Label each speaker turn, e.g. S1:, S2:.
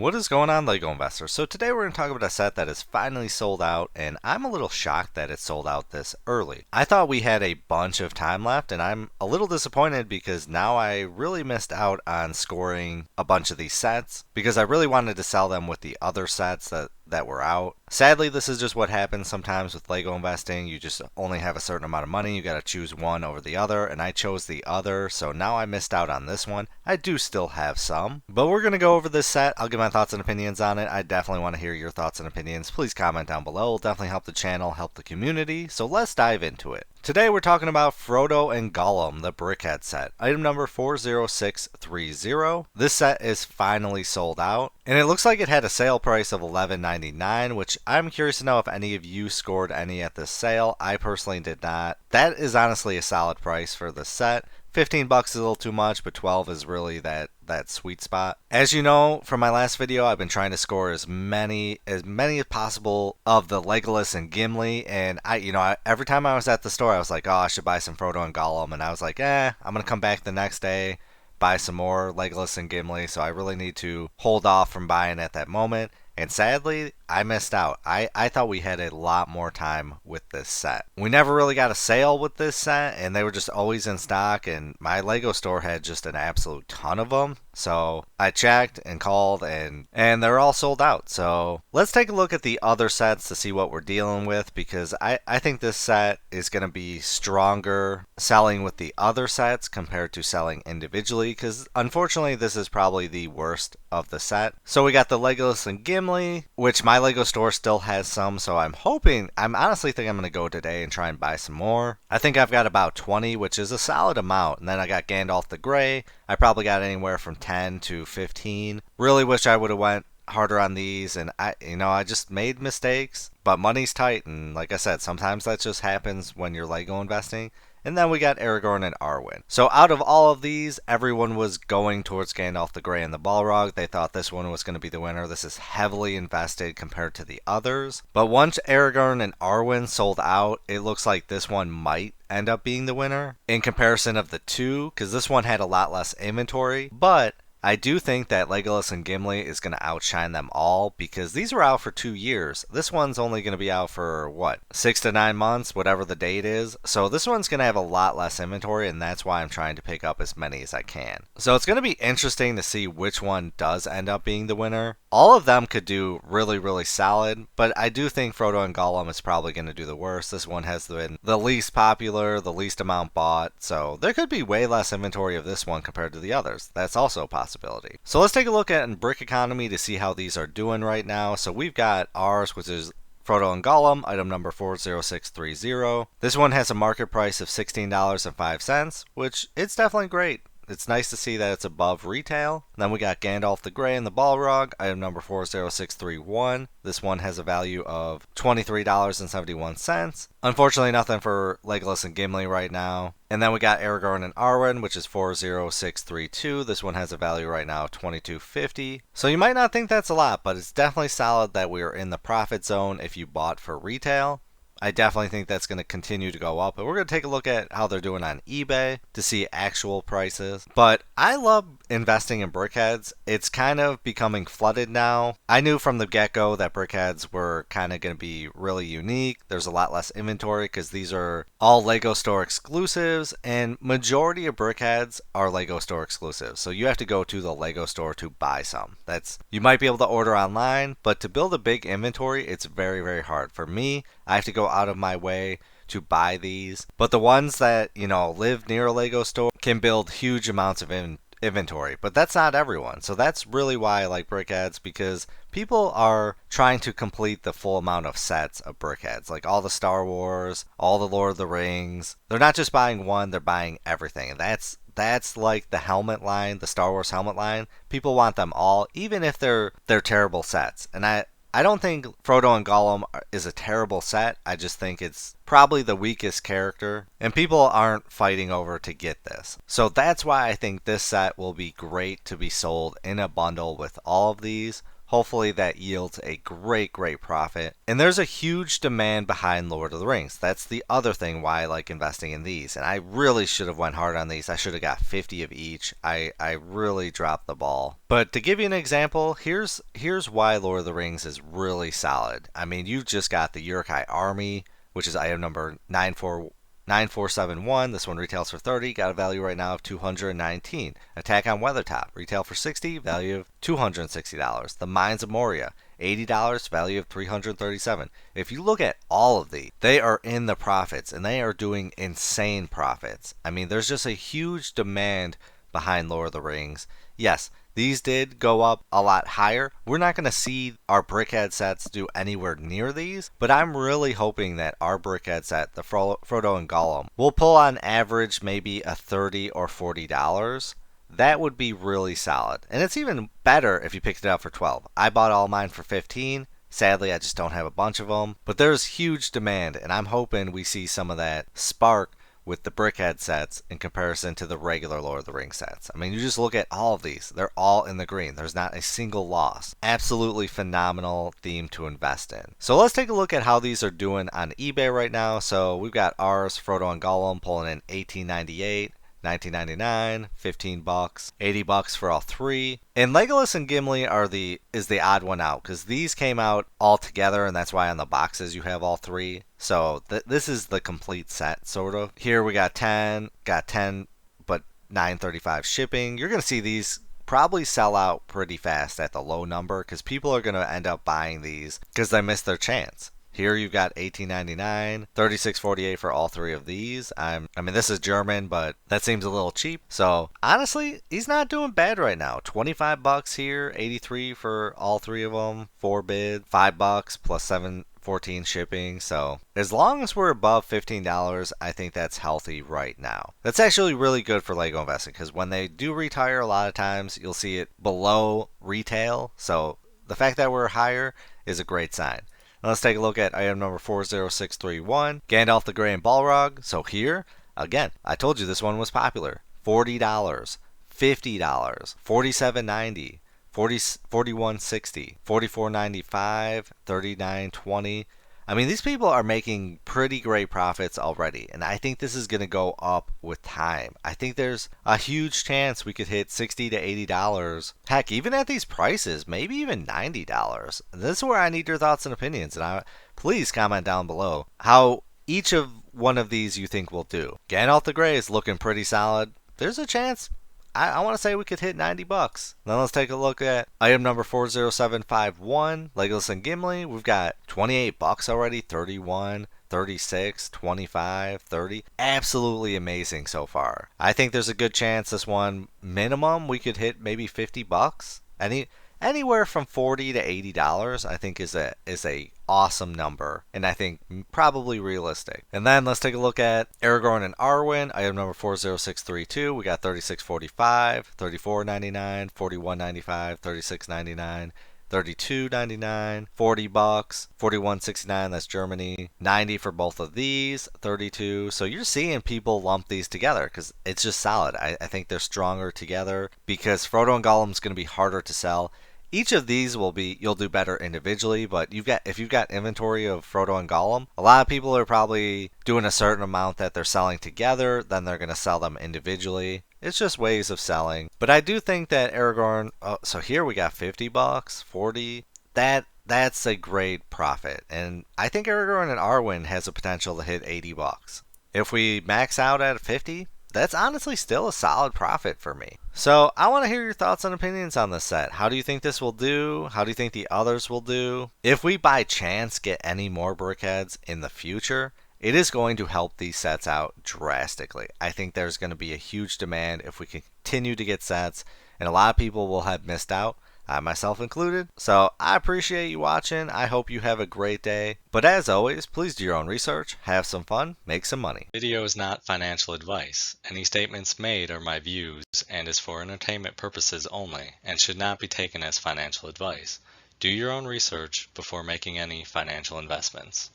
S1: What is going on, LEGO investors? So today we're going to talk about a set that is finally sold out, and I'm a little shocked that it sold out this early. I thought we had a bunch of time left, and I'm a little disappointed because now I really missed out on scoring a bunch of these sets because I really wanted to sell them with the other sets that were out. Sadly, this is just what happens sometimes with LEGO investing. You just only have a certain amount of money. You got to choose one over the other, and I chose the other, so now I missed out on this one. I do still have some, but we're going to go over this set. I'll give my thoughts and opinions on it. I definitely want to hear your thoughts and opinions. Please comment down below. It'll definitely help the channel, help the community, so let's dive into it. Today we're talking about Frodo and Gollum, the BrickHeadz set. Item number 40630. This set is finally sold out, and it looks like it had a sale price of $11.99, which I'm curious to know if any of you scored any at this sale. I personally did not. That is honestly a solid price for the set. 15 bucks is a little too much, but 12 is really that sweet spot. As you know from my last video, I've been trying to score as many as possible of the Legolas and Gimli, and every time I was at the store, I was like, oh, I should buy some Frodo and Gollum, and I was like, I'm gonna come back the next day, buy some more Legolas and Gimli, so I really need to hold off from buying at that moment. And sadly, I missed out. I thought we had a lot more time with this set. We never really got a sale with this set, and they were just always in stock, and my LEGO store had just an absolute ton of them. So I checked and called, and they're all sold out. So let's take a look at the other sets to see what we're dealing with, because I think this set is going to be stronger selling with the other sets compared to selling individually, because unfortunately this is probably the worst of the set. So we got the Legolas and Gimli, which my LEGO store still has some, so I'm honestly think I'm going to go today and try and buy some more. I think I've got about 20, which is a solid amount, and then I got Gandalf the Grey. I probably got anywhere from 10 to 15. Really wish I would have went harder on these, and I just made mistakes, but money's tight, and like I said, sometimes that just happens when you're LEGO investing. And then we got Aragorn and Arwen. So out of all of these, everyone was going towards Gandalf the Grey and the Balrog. They thought this one was going to be the winner. This is heavily invested compared to the others. But once Aragorn and Arwen sold out, it looks like this one might end up being the winner in comparison of the two, because this one had a lot less inventory. But I do think that Legolas and Gimli is going to outshine them all, because these were out for 2 years. This one's only going to be out for, 6 to 9 months, whatever the date is. So this one's going to have a lot less inventory, and that's why I'm trying to pick up as many as I can. So it's going to be interesting to see which one does end up being the winner. All of them could do really, really solid, but I do think Frodo and Gollum is probably going to do the worst. This one has been the least popular, the least amount bought, so there could be way less inventory of this one compared to the others. That's also possible. So let's take a look at Brick Economy to see how these are doing right now. So we've got ours, which is Frodo and Gollum, item number 40630. This one has a market price of $16.05, which it's definitely great. It's nice to see that it's above retail. Then we got Gandalf the Grey and the Balrog, item number 40631. This one has a value of $23.71. Unfortunately, nothing for Legolas and Gimli right now. And then we got Aragorn and Arwen, which is 40632. This one has a value right now of $22.50. So you might not think that's a lot, but it's definitely solid that we are in the profit zone if you bought for retail. I definitely think that's going to continue to go up, but we're going to take a look at how they're doing on eBay to see actual prices. But I love investing in BrickHeadz. It's kind of becoming flooded now. I knew from the get-go that BrickHeadz were kind of going to be really unique. There's a lot less inventory because these are all LEGO store exclusives, and majority of BrickHeadz are LEGO store exclusives. So you have to go to the LEGO store to buy some. You might be able to order online, but to build a big inventory, it's very, very hard. For me, I have to go out of my way to buy these, but the ones that live near a LEGO store can build huge amounts of inventory, but that's not everyone. So that's really why I like BrickHeadz, because people are trying to complete the full amount of sets of BrickHeadz, like all the Star Wars, all the Lord of the Rings. They're not just buying one, they're buying everything, and that's like the helmet line, the Star Wars helmet line. People want them all, even if they're terrible sets. And I don't think Frodo and Gollum is a terrible set. I just think it's probably the weakest character, and people aren't fighting over to get this. So that's why I think this set will be great to be sold in a bundle with all of these. Hopefully that yields a great profit. And there's a huge demand behind Lord of the Rings. That's the other thing why I like investing in these. And I really should have went hard on these. I should have got 50 of each. I really dropped the ball. But to give you an example, here's why Lord of the Rings is really solid. I mean, you've just got the Uruk-hai army, which is item number 9471. This one retails for 30, got a value right now of 219. Attack on Weathertop, retail for 60, value of $260. The Mines of Moria, $80, value of $337. If you look at all of these, they are in the profits and they are doing insane profits. I mean, there's just a huge demand behind Lord of the Rings. Yes, these did go up a lot higher. We're not going to see our BrickHeadz sets do anywhere near these, but I'm really hoping that our BrickHeadz set, the Frodo and Gollum, will pull on average maybe a $30 or $40. That would be really solid. And it's even better if you picked it up for 12. I bought all mine for 15. Sadly, I just don't have a bunch of them, but there's huge demand, and I'm hoping we see some of that spark with the BrickHeadz sets in comparison to the regular Lord of the Rings sets. I mean, you just look at all of these. They're all in the green. There's not a single loss. Absolutely phenomenal theme to invest in. So let's take a look at how these are doing on eBay right now. So we've got ours, Frodo and Gollum, pulling in $18.98. $19.99, $15, $80 for all three. And Legolas and Gimli is the odd one out because these came out all together, and that's why on the boxes you have all three. So this is the complete set, sort of. Here we got 10, but $9.35 shipping. You're gonna see these probably sell out pretty fast at the low number because people are gonna end up buying these because they missed their chance. Here you've got $18.99, $36.48 for all three of these. I mean, this is German, but that seems a little cheap. So honestly, he's not doing bad right now. $25 here, $83 for all three of them, 4 bid, $5 plus $7.14 shipping. So as long as we're above $15, I think that's healthy right now. That's actually really good for Lego investing because when they do retire, a lot of times you'll see it below retail. So the fact that we're higher is a great sign. Let's take a look at item number 40631, Gandalf the Grey and Balrog. So here, again, I told you this one was popular. $40, $50, $47.90, $41.60, $44.95, $39.20. I mean, these people are making pretty great profits already, and I think this is going to go up with time. I think there's a huge chance we could hit $60 to $80. Heck, even at these prices, maybe even $90. This is where I need your thoughts and opinions, and please comment down below how each of one of these you think will do. Gandalf the Grey is looking pretty solid. There's a chance I want to say we could hit $90. Then let's take a look at item number 40751, Legolas and Gimli. We've got $28 already, 31, 36, 25, 30. Absolutely amazing so far. I think there's a good chance this one minimum we could hit maybe $50. Anywhere from $40 to $80 I think is a awesome number, and I think probably realistic. And then let's take a look at Aragorn and Arwen, item number 40632. We got $36.45, $34.99, $41.95, $36.99, $32.99, $40, $41.69, that's Germany, $90 for both of these, $32. So you're seeing people lump these together because it's just solid. I think they're stronger together because Frodo and Gollum is going to be harder to sell. Each of these you'll do better individually, but if you've got inventory of Frodo and Gollum, a lot of people are probably doing a certain amount that they're selling together, then they're going to sell them individually. It's just ways of selling. But I do think that Aragorn, so here we got $50, 40. That's a great profit. And I think Aragorn and Arwen has a potential to hit $80. If we max out at 50, that's honestly still a solid profit for me. So I want to hear your thoughts and opinions on this set. How do you think this will do? How do you think the others will do? If we by chance get any more BrickHeadz in the future, it is going to help these sets out drastically. I think there's going to be a huge demand if we continue to get sets, and a lot of people will have missed out. I myself included. So I appreciate you watching. I hope you have a great day. But as always, please do your own research, have some fun, make some money.
S2: Video is not financial advice. Any statements made are my views and is for entertainment purposes only and should not be taken as financial advice. Do your own research before making any financial investments.